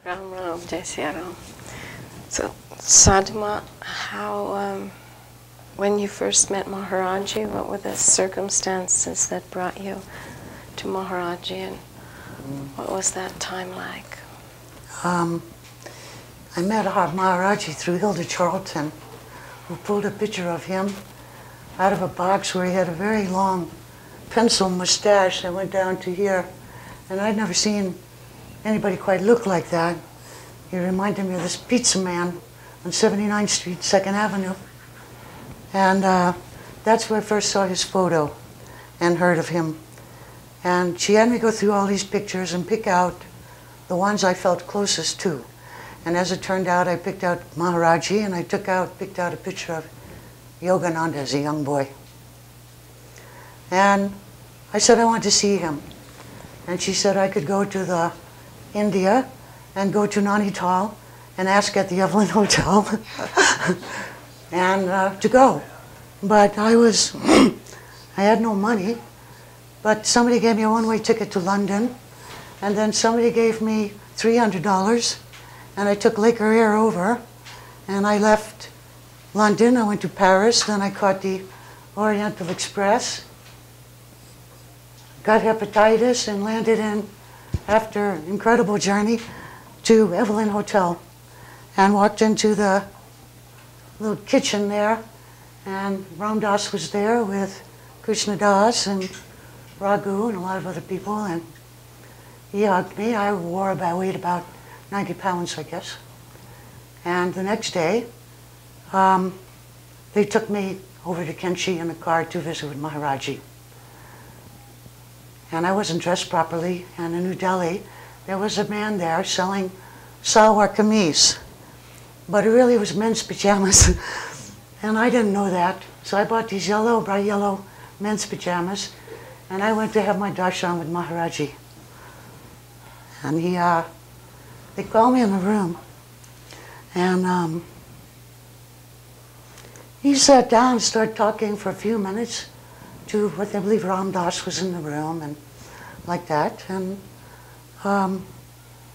Ram Ram, Jai Siya Ram. So, Sadhu Ma, how, when you first met Maharajji, what were the circumstances that brought you to Maharajji, and what was that time like? I met Maharajji through Hilda Charlton, who pulled a picture of him out of a box where he had a very long pencil mustache that went down to here. And I'd never seen anybody quite look like that. He reminded me of this pizza man on 79th Street, 2nd Avenue. And that's where I first saw his photo and heard of him. And she had me go through all these pictures and pick out the ones I felt closest to. And as it turned out, I picked out Maharajji, and I picked out a picture of Yogananda as a young boy. And I said I wanted to see him. And she said I could go to the India and go to Nainital and ask at the Evelyn Hotel and to go. But I had no money, but somebody gave me a one-way ticket to London, and then somebody gave me $300, and I took Lake Erie over, and I left London. I went to Paris, then I caught the Oriental Express, got hepatitis, and landed in, after an incredible journey, to Evelyn Hotel, and walked into the little kitchen there, and Ram Dass was there with Krishna Das and Raghu and a lot of other people, and he hugged me. I weighed about 90 pounds, I guess. And the next day, they took me over to Kenchi in a car to visit with Maharajji. And I wasn't dressed properly, and in New Delhi, there was a man there selling salwar kameez, but it really was men's pajamas, and I didn't know that. So I bought these bright yellow men's pajamas, and I went to have my darshan with Maharajji. And they called me in the room, and he sat down and started talking for a few minutes to what I believe Ram Dass was in the room, and like that. And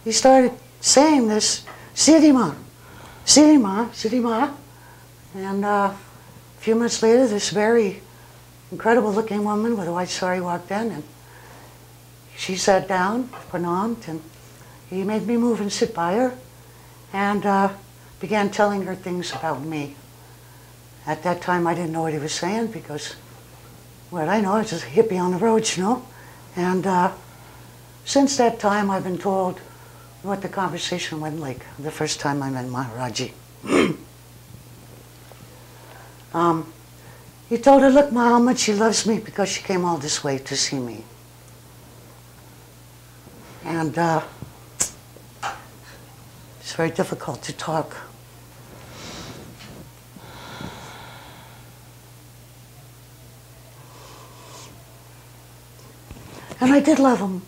he started saying this, Sadhu Ma, Sadhu Ma, Sadhu Ma. And a few minutes later, this very incredible looking woman with a white sari walked in, and she sat down, pranamed, and he made me move and sit by her, and began telling her things about me. At that time, I didn't know what he was saying, because what I know, it's just a hippie on the roads, you know. And since that time, I've been told what the conversation went like the first time I met Maharajji. He told her, look, Ma, how much she loves me because she came all this way to see me. And it's very difficult to talk. And I did love him.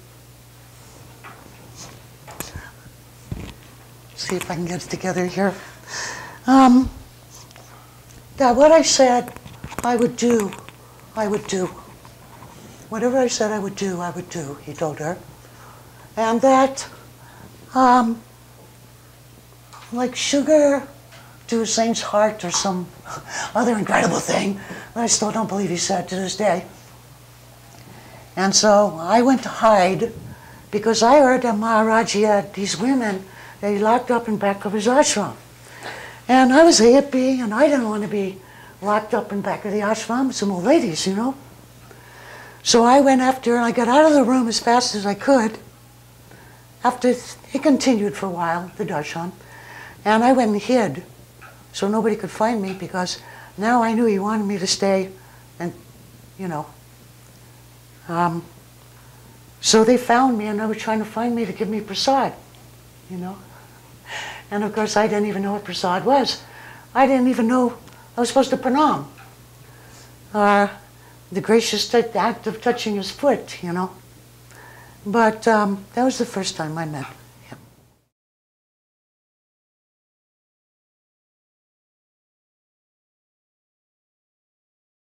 See if I can get it together here. That what I said I would do, I would do. Whatever I said I would do, he told her. And that, like sugar to a saint's heart or some other incredible thing that I still don't believe he said to this day. And so I went to hide because I heard that Maharajji had these women that he locked up in back of his ashram. And I was a hippie, and I didn't want to be locked up in back of the ashram with some old ladies, you know. So I went after, and I got out of the room as fast as I could. After it continued for a while, the darshan, and I went and hid so nobody could find me, because now I knew he wanted me to stay, and, you know. So they found me, and they were trying to find me to give me prasad, you know. And of course, I didn't even know what prasad was. I didn't even know I was supposed to pranam. The gracious act of touching his foot, you know. But that was the first time I met